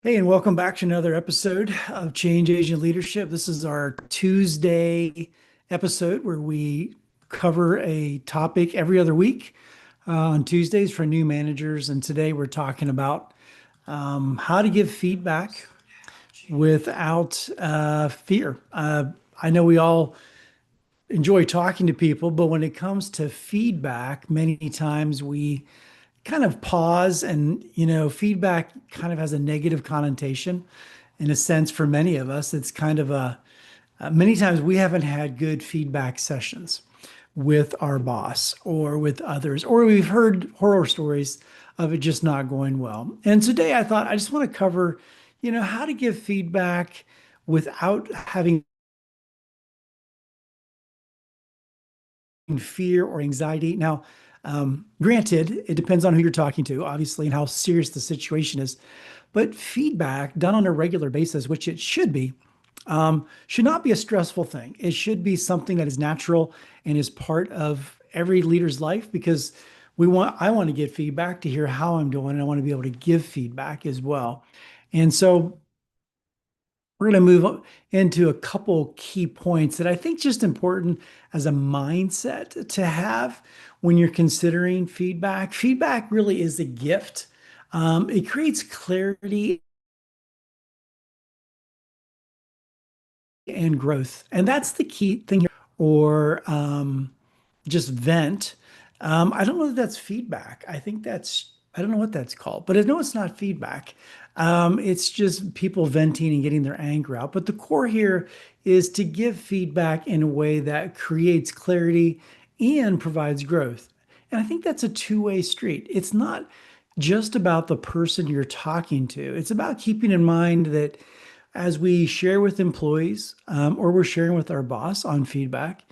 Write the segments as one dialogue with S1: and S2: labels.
S1: Hey, and welcome back to another episode of Change Agent Leadership. This is our Tuesday episode where we cover a topic every other week on Tuesdays for new managers. And today we're talking about how to give feedback without fear. I know we all enjoy talking to people, but when it comes to feedback, many times we kind of pause and, feedback kind of has a negative connotation in a sense for many of us. It's kind of many times we haven't had good feedback sessions with our boss or with others, or we've heard horror stories of it just not going well. And today I thought I just want to cover, how to give feedback without having fear or anxiety. Now, granted, it depends on who you're talking to, obviously, and how serious the situation is. But feedback done on a regular basis, which it should not be a stressful thing. It should be something that is natural and is part of every leader's life because I want to get feedback to hear how I'm doing, and I want to be able to give feedback as well. And so we're going to move into a couple key points that I think just important as a mindset to have when you're considering feedback. Feedback really is a gift. It creates clarity and growth, and that's the key thing here. Or just vent. I don't know that that's feedback. I don't know what that's called, but I know it's not feedback. It's just people venting and getting their anger out. But the core here is to give feedback in a way that creates clarity and provides growth. And I think that's a two-way street. It's not just about the person you're talking to. It's about keeping in mind that as we share with employees or we're sharing with our boss on feedback,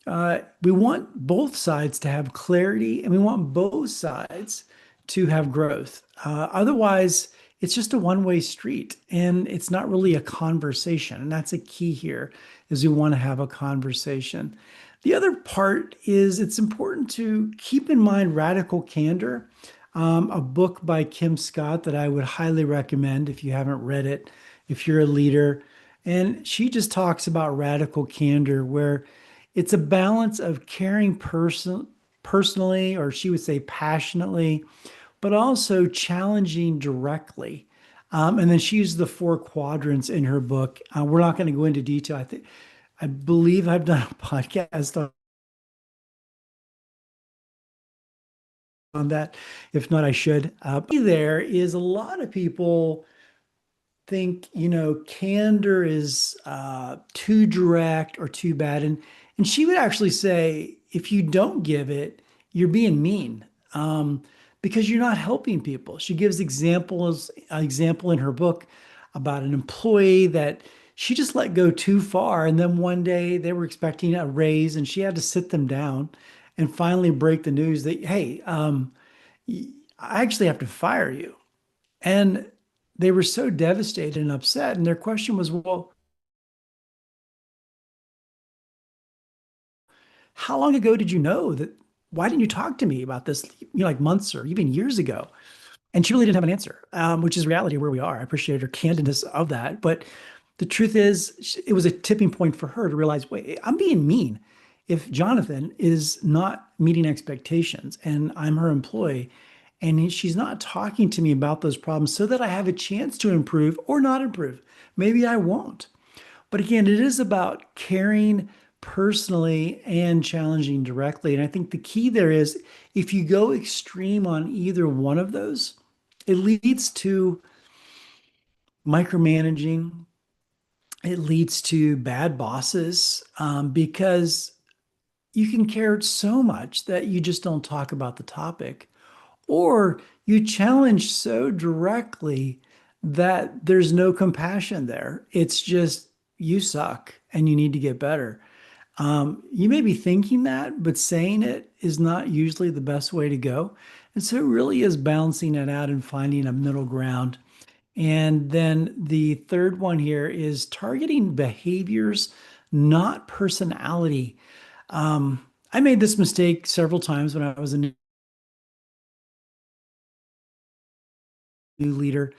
S1: we want both sides to have clarity and we want both sides to have growth. Otherwise, it's just a one-way street and it's not really a conversation. And that's a key here is we want to have a conversation. The other part is it's important to keep in mind radical candor, a book by Kim Scott that I would highly recommend if you haven't read it, if you're a leader. And she just talks about radical candor, where it's a balance of caring personally, or she would say passionately, but also challenging directly. And then she used the four quadrants in her book. We're not going to go into detail. I believe I've done a podcast on that. If not, I should. There is a lot of people think, candor is too direct or too bad. And she would actually say, if you don't give it, you're being mean because you're not helping people. She gives an example in her book about an employee that she just let go too far. And then one day they were expecting a raise and she had to sit them down and finally break the news that, hey, I actually have to fire you. And they were so devastated and upset. And their question was, well, how long ago did you know that? Why didn't you talk to me about this, like months or even years ago? And she really didn't have an answer, which is reality of where we are. I appreciate her candidness of that. But the truth is, it was a tipping point for her to realize, wait, I'm being mean. If Jonathan is not meeting expectations and I'm her employee and she's not talking to me about those problems so that I have a chance to improve or not improve, maybe I won't. But again, it is about caring personally and challenging directly. And I think the key there is if you go extreme on either one of those, it leads to micromanaging, it leads to bad bosses because you can care so much that you just don't talk about the topic, or you challenge so directly that there's no compassion there. It's just you suck and you need to get better. You may be thinking that, but saying it is not usually the best way to go. And so it really is balancing it out and finding a middle ground. And then the third one here is targeting behaviors, not personality. I made this mistake several times when I was a new leader.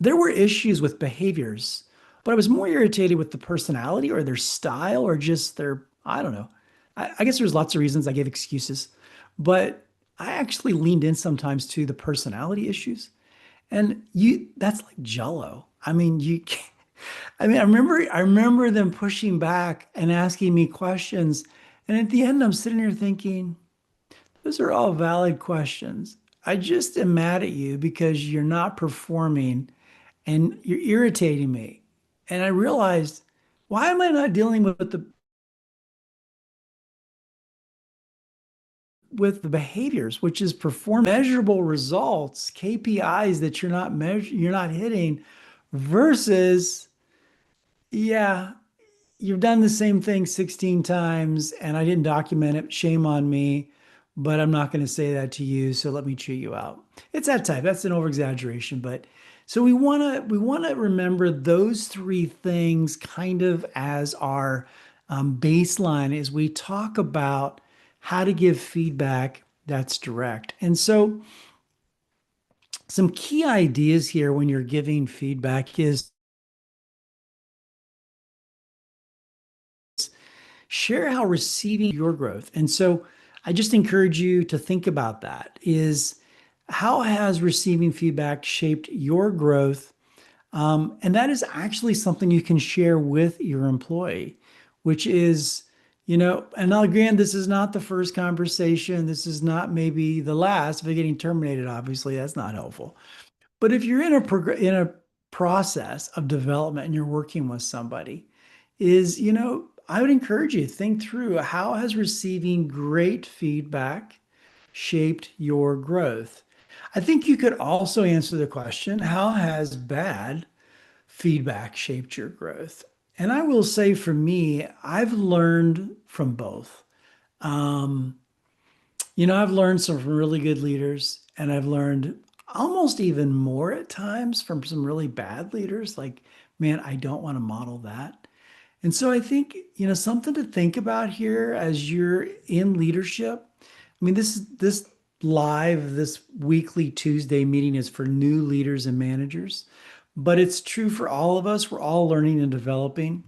S1: there were issues with behaviors, but I was more irritated with the personality or their style or just their, I don't know. I guess there's lots of reasons I gave excuses, but I actually leaned in sometimes to the personality issues. And that's like Jello. I mean, you can't, I remember them pushing back and asking me questions. And at the end, I'm sitting here thinking, those are all valid questions. I just am mad at you because you're not performing and you're irritating me. And I realized, why am I not dealing with the behaviors, which is perform measurable results, KPIs that you're not hitting versus, yeah, you've done the same thing 16 times and I didn't document it. Shame on me, but I'm not going to say that to you. So let me chew you out. It's that type. That's an over exaggeration, but so we want to remember those three things kind of as our baseline as we talk about how to give feedback that's direct. And so some key ideas here when you're giving feedback is share how receiving your growth. And so I just encourage you to think about that is how has receiving feedback shaped your growth? And that is actually something you can share with your employee, which is, and I'll grant this is not the first conversation. This is not maybe the last. If they're getting terminated, obviously, that's not helpful. But if you're in a process of development and you're working with somebody, I would encourage you to think through how has receiving great feedback shaped your growth? I think you could also answer the question, how has bad feedback shaped your growth? And I will say for me, I've learned from both. Um, I've learned some from really good leaders, and I've learned almost even more at times from some really bad leaders. Like, man, I don't want to model that. And so I think, something to think about here as you're in leadership. I mean, this weekly Tuesday meeting is for new leaders and managers, but it's true for all of us. We're all learning and developing.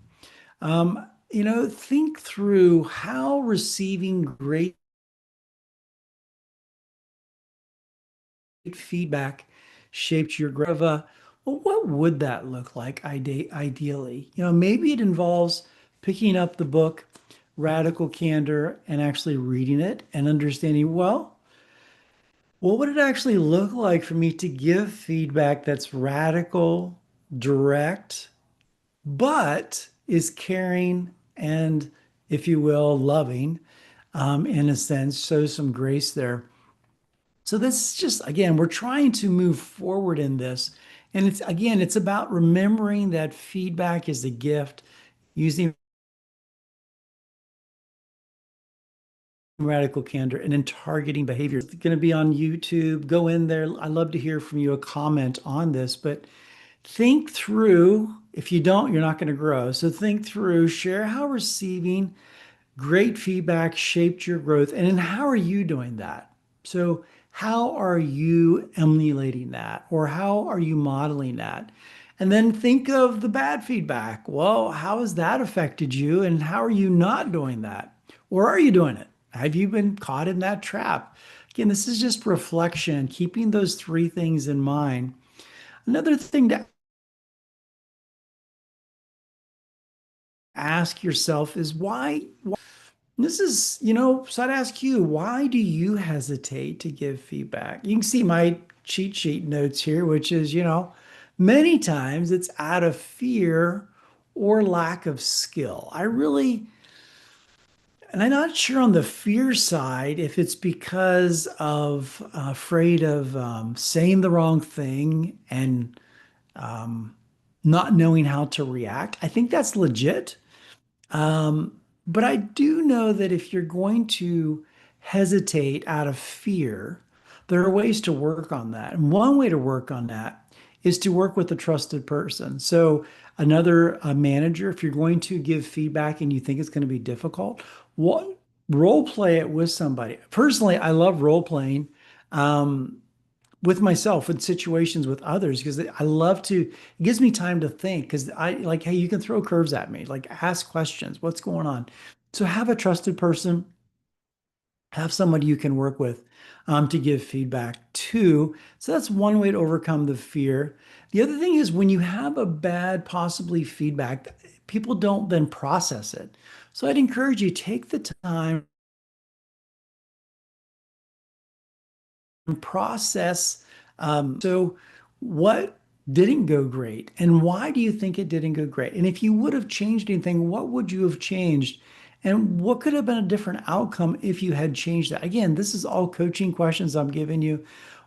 S1: Think through how receiving great feedback shaped your growth. Well, what would that look like ideally? Maybe it involves picking up the book Radical Candor and actually reading it and understanding, well, what would it actually look like for me to give feedback that's radical, direct, but is caring and, if you will, loving, in a sense, show some grace there. So this is just, again, we're trying to move forward in this. And it's about remembering that feedback is a gift, using radical candor and then targeting behavior. It's going to be on YouTube. Go in there. I'd love to hear from you a comment on this, but think through, if you don't, you're not going to grow. So think through, share how receiving great feedback shaped your growth. And then how are you doing that? So, how are you emulating that? Or how are you modeling that? And then think of the bad feedback. Well, how has that affected you? And how are you not doing that? Or are you doing it? Have you been caught in that trap? Again, this is just reflection, keeping those three things in mind. Another thing to ask yourself is why. This is, so I'd ask you, why do you hesitate to give feedback? You can see my cheat sheet notes here, which is, many times it's out of fear or lack of skill. And I'm not sure on the fear side if it's because of afraid of saying the wrong thing and not knowing how to react. I think that's legit. Um, but I do know that if you're going to hesitate out of fear, there are ways to work on that. And one way to work on that is to work with a trusted person. So, another manager, if you're going to give feedback and you think it's going to be difficult, what role play it with somebody. Personally, I love role playing. Um, with myself, with situations with others, because I love to, it gives me time to think because I like, hey, you can throw curves at me, like ask questions, what's going on? So have a trusted person, have somebody you can work with to give feedback to. So that's one way to overcome the fear. The other thing is when you have a bad, possibly feedback, people don't then process it. So I'd encourage you take the time and process. So what didn't go great, and why do you think it didn't go great? And if you would have changed anything, what would you have changed? And what could have been a different outcome if you had changed that? Again, this is all coaching questions I'm giving you.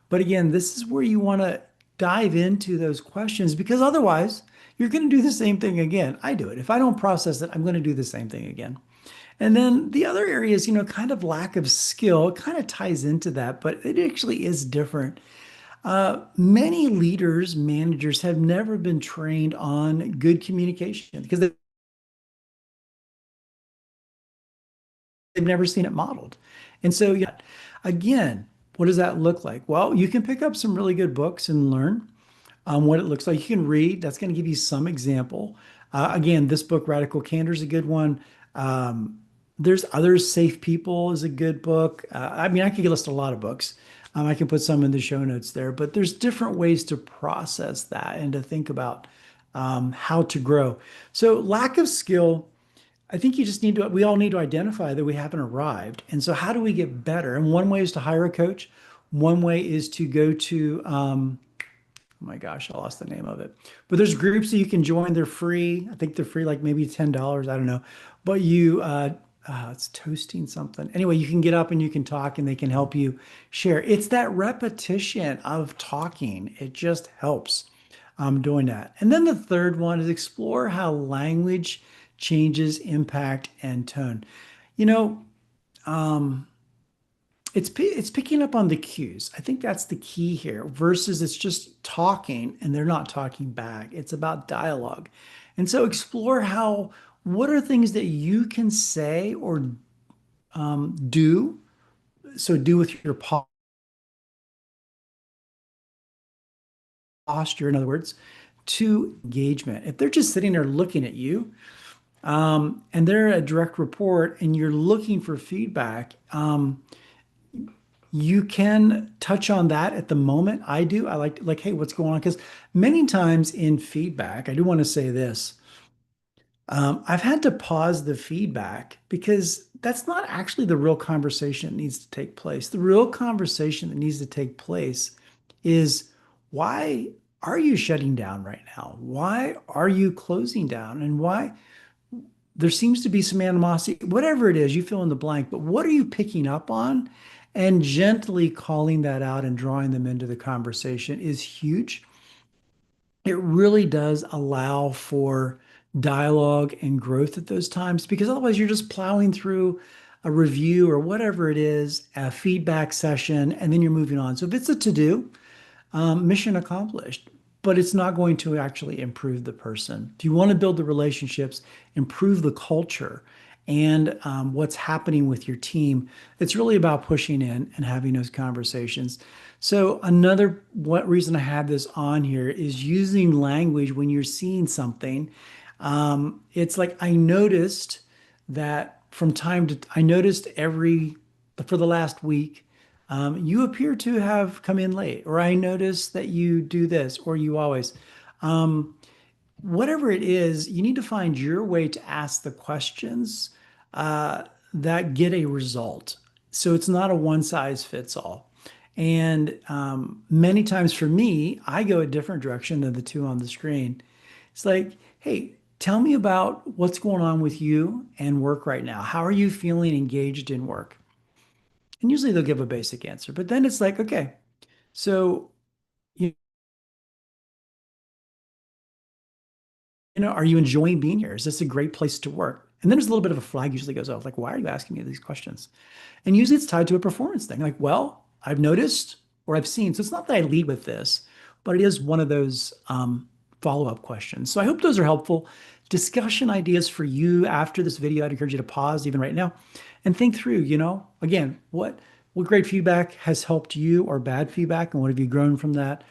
S1: But again, this is where you want to dive into those questions because otherwise you're going to do the same thing again. I do it. If I don't process it, I'm going to do the same thing again. And then the other area is, kind of lack of skill. It kind of ties into that, but it actually is different. Many leaders, managers have never been trained on good communication because they've never seen it modeled. And so, yeah, again, what does that look like? Well, you can pick up some really good books and learn what it looks like. You can read, that's going to give you some example. Again, this book, Radical Candor, is a good one. Um, there's others, Safe People is a good book. I mean, I could list a lot of books. I can put some in the show notes there, but there's different ways to process that and to think about how to grow. So, lack of skill, I think you just need to, we all need to identify that we haven't arrived. And so, how do we get better? And one way is to hire a coach. One way is to go to, oh my gosh, I lost the name of it. But there's groups that you can join. They're free. I think they're free, like maybe $10. I don't know. But it's toasting something. Anyway, you can get up and you can talk and they can help you share. It's that repetition of talking. It just helps doing that. And then the third one is explore how language changes impact and tone. You know, um, it's picking up on the cues. I think that's the key here versus it's just talking and they're not talking back. It's about dialogue. And so explore what are things that you can say or do. So do with your posture, in other words, to engagement. If they're just sitting there looking at you, and they're a direct report and you're looking for feedback, you can touch on that at the moment. I do. I like, hey, what's going on? Because many times in feedback, I do want to say this. I've had to pause the feedback because that's not actually the real conversation that needs to take place. The real conversation that needs to take place is why are you shutting down right now? Why are you closing down? And why there seems to be some animosity, whatever it is, you fill in the blank, but what are you picking up on? And gently calling that out and drawing them into the conversation is huge. It really does allow for dialogue and growth at those times because otherwise you're just plowing through a review or whatever it is, a feedback session, and then you're moving on. So if it's a to do, mission accomplished, but it's not going to actually improve the person. If you want to build the relationships, improve the culture, and what's happening with your team, it's really about pushing in and having those conversations. So another what reason I have this on here is using language when you're seeing something. It's like I noticed that I noticed for the last week, you appear to have come in late, or I noticed that you do this, or you always. Um, Whatever it is, you need to find your way to ask the questions that get a result. So it's not a one size fits all. And many times for me, I go a different direction than the two on the screen. It's like, hey, tell me about what's going on with you and work right now. How are you feeling engaged in work? And usually they'll give a basic answer, but then it's like, okay, so you are you enjoying being here? Is this a great place to work? And then there's a little bit of a flag usually goes off, like, why are you asking me these questions? And usually it's tied to a performance thing. Like, well, I've noticed or I've seen. So it's not that I lead with this, but it is one of those follow-up questions. So I hope those are helpful. Discussion ideas for you after this video. I'd encourage you to pause even right now and think through, again, what What great feedback has helped you or bad feedback, and what have you grown from that?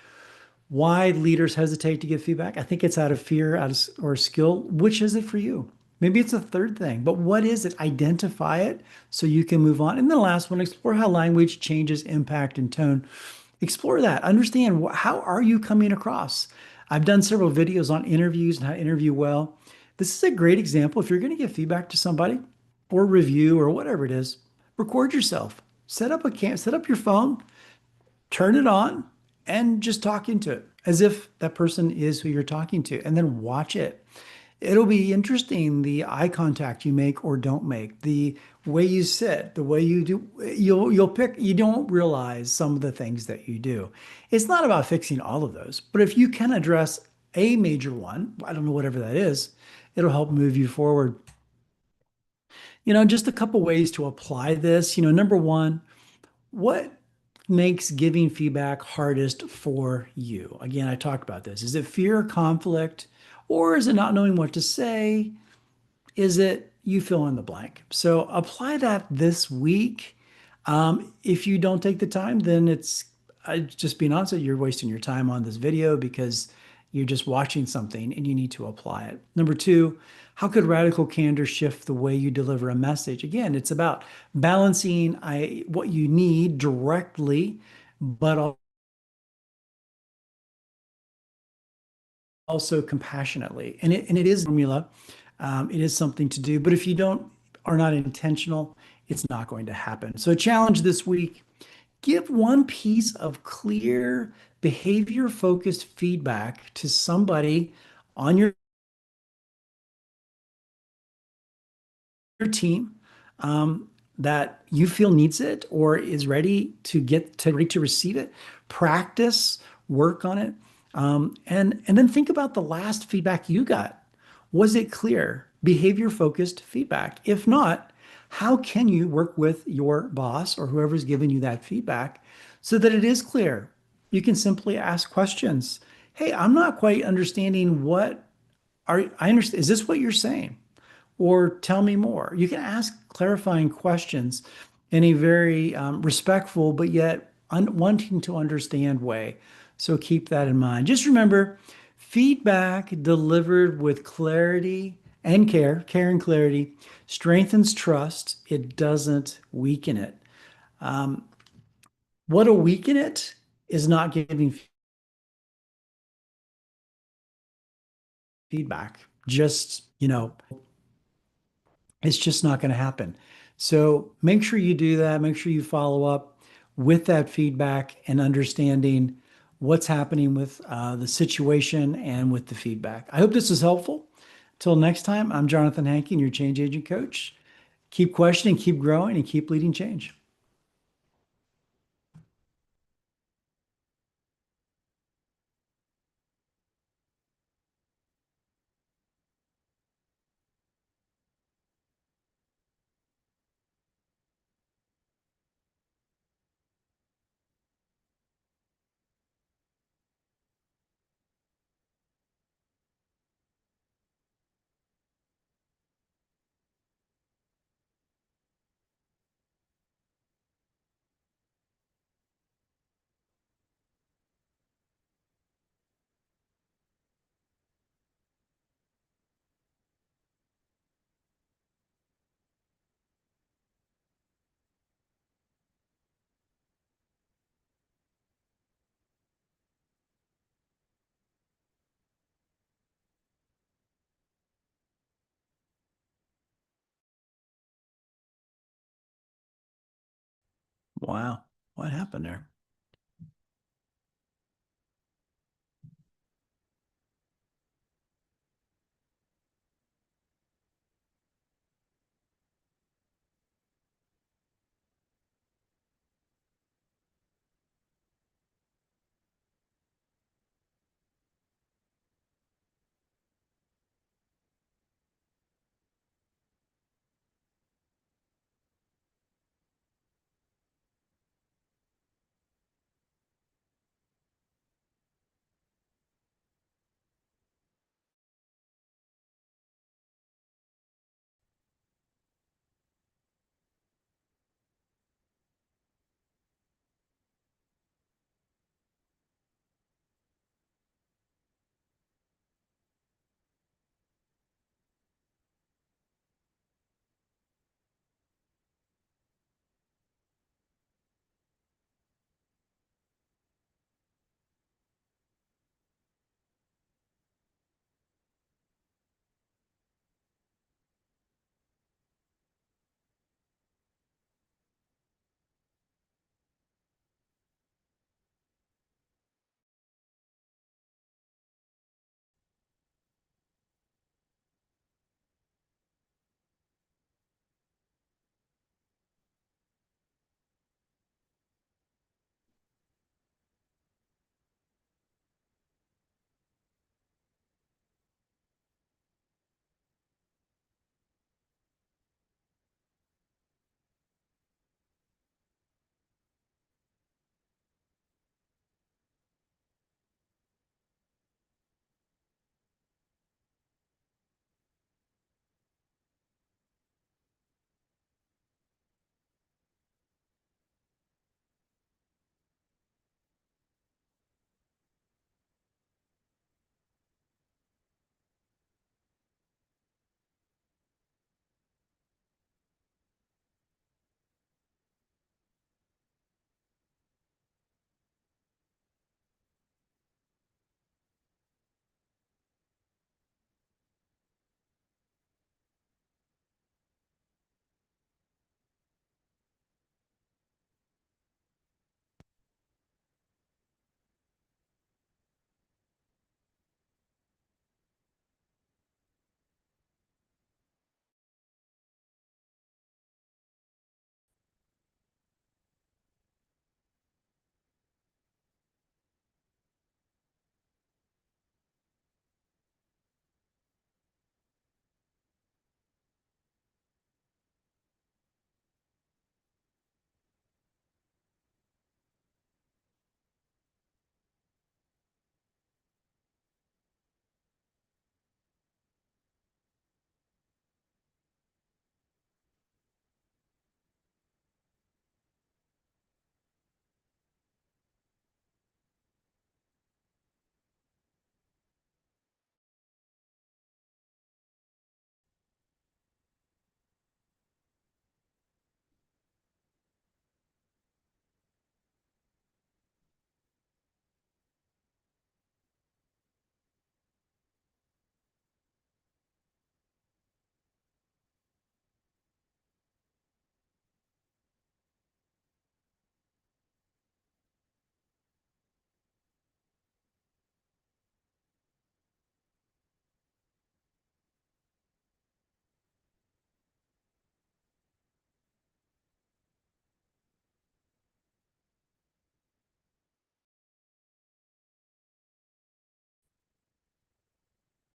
S1: Why leaders hesitate to give feedback? I think it's out of fear, or skill. Which is it for you? Maybe it's a third thing, but what is it? Identify it so you can move on. And then the last one, explore how language changes impact and tone. Explore that. Understand how are you coming across? I've done several videos on interviews and how to interview well. This is a great example. If you're going to give feedback to somebody or review or whatever it is, record yourself. Set up your phone, turn it on, and just talk into it as if that person is who you're talking to, and then watch it. It'll be interesting the eye contact you make or don't make, the way you sit, the way you do. You'll pick. You don't realize some of the things that you do. It's not about fixing all of those, but if you can address a major one, I don't know whatever that is, it'll help move you forward. Just a couple ways to apply this. Number one, what makes giving feedback hardest for you? Again, I talked about this. Is it fear or conflict, or is it not knowing what to say? Is it you fill in the blank? So apply that this week. If you don't take the time, then just being honest, you're wasting your time on this video because you're just watching something and you need to apply it. Number two, how could radical candor shift the way you deliver a message? Again, it's about balancing what you need directly, but also compassionately. And it is a formula. It is something to do. But if you don't are not intentional, it's not going to happen. So a challenge this week, give one piece of clear behavior focused feedback to somebody on your team, that you feel needs it or is ready to receive it. Practice, work on it, and then think about the last feedback you got. Was it clear? Behavior focused feedback. If not, how can you work with your boss or whoever's giving you that feedback so that it is clear? You can simply ask questions. Hey, I'm not quite understanding what are I understand. Is this what you're saying? Or tell me more. You can ask clarifying questions in a very respectful, but yet wanting to understand way. So keep that in mind. Just remember, feedback delivered with clarity and care and clarity strengthens trust. It doesn't weaken it. What'll weaken it is not giving feedback. It's just not going to happen. So make sure you do that. Make sure you follow up with that feedback and understanding what's happening with the situation and with the feedback. I hope this is helpful. Till next time, I'm Jonathan Hankin, your change agent coach. Keep questioning, keep growing, and keep leading change. Wow. What happened there?